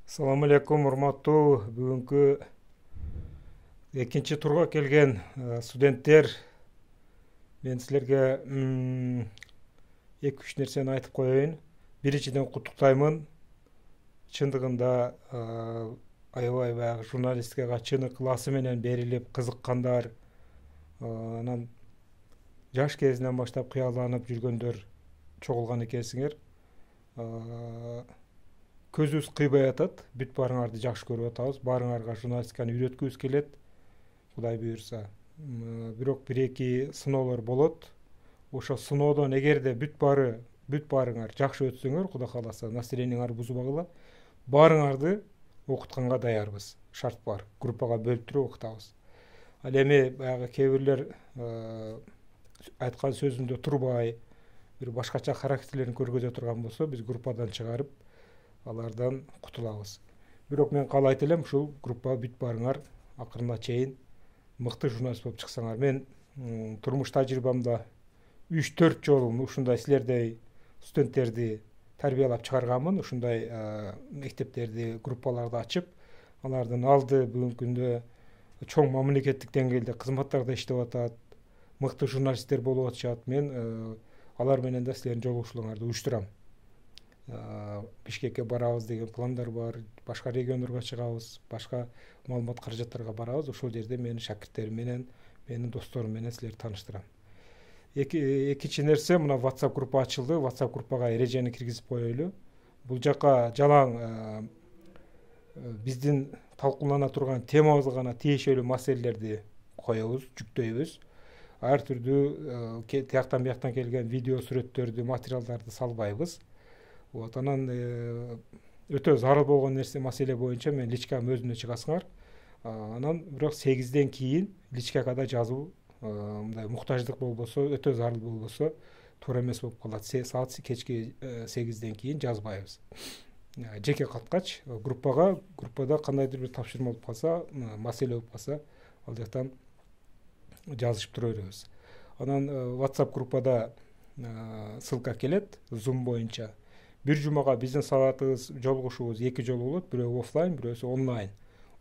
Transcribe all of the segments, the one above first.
Assalamu алейкум, урматтуу бүгүнкү экинчи турга келген студенттер. Мен силерге эки үч нерсени айтып коеюн. Биринчиден куттуктаймын. Чындыгында аябай баягы журналистикага чын ыкласы менен берилип кызыккандар, анан жаш кезинен баштап кыялданып жүргөндөр чогулган экенсиңер. Көзүбүз кыйбай атат. Бүт баарыңарды жакшы көрүп атабыз. Баарыңарга журналистиканы үйрөткүбүз келет. Кудай буюрса. Бирок бир-эки сыноолор болот. Ошо сыноодон эгерде бүт баарыңар жакшы өтсөңөр, Кудай кааласа, настроениеңарды бузбагыла, баарыңарды окутканга даярбыз. Шарт бар. Группага бөлүп туруп окутабыз. Ал эми баягы кээ бирлер айткан сөзүндө турбай, бир башкача характерлерин көргөзө турган болсо, биз группадан чыгарып, алардан кутулабыз. Бирок мен каалайт элем, ушул группа бүт баарыңар акырына чейин мыкты журналист болуп чыксаңар. Мен турмуш тажрыйбамда 3-4 жолу ушундай силердей студенттерди тарбиялап чыгарганмын. Ушундай мектептерди, группаларды ачып, алардын алды бүгүнкү күндө чоң мамлекеттик деңгээлде кызматтарда иштеп атат, мыкты журналисттер болуп атышат. Мен алар менен да силердин жолугушууларыңарды уюштурам. Бишкекке барабыз деген пландар бар, башка региондорго чыгабыз, башка маалымат каражаттарга барабыз. Ошол жерде менин шакирттерим менен, менин досторум менен силерди тааныштырам. Экинчи нерсе, мына WhatsApp группа ачылды. WhatsApp группага эрежени киргизип коелу. Бул жака жалаң биздин талкуулана турган темабызга гана тиешелүү маселелерди коебуз, жүктөйбүз. Ар түрдүү тияктан бияктан келген видео, сүрөттөрдү, материалдарды салбайбыз. Вот, анан өтө зарыл болгон нерсе маселе боюнча мен личкам өзүнө чыгасыңар. Анан бирок 8ден кийин личкага да жазуу мындай муктаждык болбосо, өтө зарыл болбосо, туура эмес болуп калат. Саат кечки 8ден кийин жазбайбыз. Жеке каткач группада кандайдыр бир тапшырма болуп калса, маселе болуп калса, ал жактан жазышып тура беребиз. Анан WhatsApp группада ссылка келет Zoom боюнча. Бир жумага биздин саатыбыз жолугушуубуз 2 жолу болот, бирөө офлайн, бирөөсү онлайн.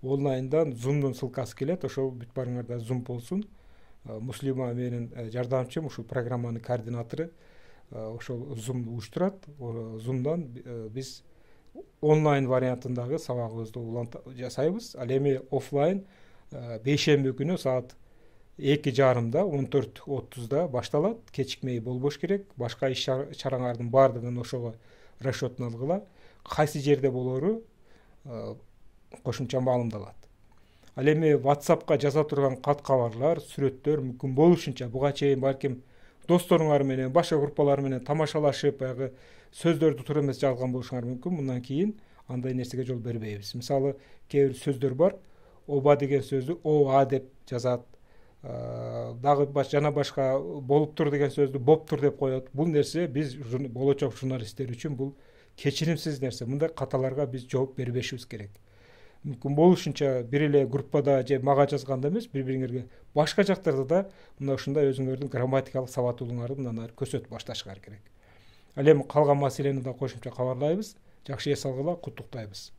Онлайндан Zoom'дун ссылкасы келет, ошол бүт баарыңарда Zoom болсун. Муслима менин жардамчым, ушул программанын координатору, ошол Zoom уюштурат. Zoom'дан биз онлайн вариантындагы сабагыбызды жасайбыз. Ал эми офлайн бейшемби күнү саат 2:30 14:30 башталат. Кечикмей болбош керек. Башка иш чараңардын баардыгын ошого расчетун алгыла. Кайсы жерде болору кошумча маалымдалат. Ал эми WhatsAppка жаза турган кат кабарлар, сүрөттөр мүмкүн болушунча буга чейин балким досторуңар менен, башка группалар менен тамашалашып, баягы сөздөрдү туура эмес жазган болушуңар мүмкүн. Мындан кийин андай нерсеге жол бербейбиз. Мисалы, кээ бир сөздөр бар. Оба деген сөздү ОА деп жазат. Дагы жана башка болуптур деген сөздү боптур деп коет. Бул нерсе биз болочок журналисттер үчүн бул кечиримсиз нерсе. Мындай каталарга биз жооп бербешибиз керек. Мүмкүн болушунча бир эле группада же мага жазганда эмес, бири-бириңерге башка жактарда да мына ушундай өзүңөрдүн грамматикалык сабаттуулугуңарды мындан ары көрсөтүп башташыңар керек. Ал эми калган маселени да кошумча кабарлайбыз. Жакшы эс алгыла, куттуктайбыз.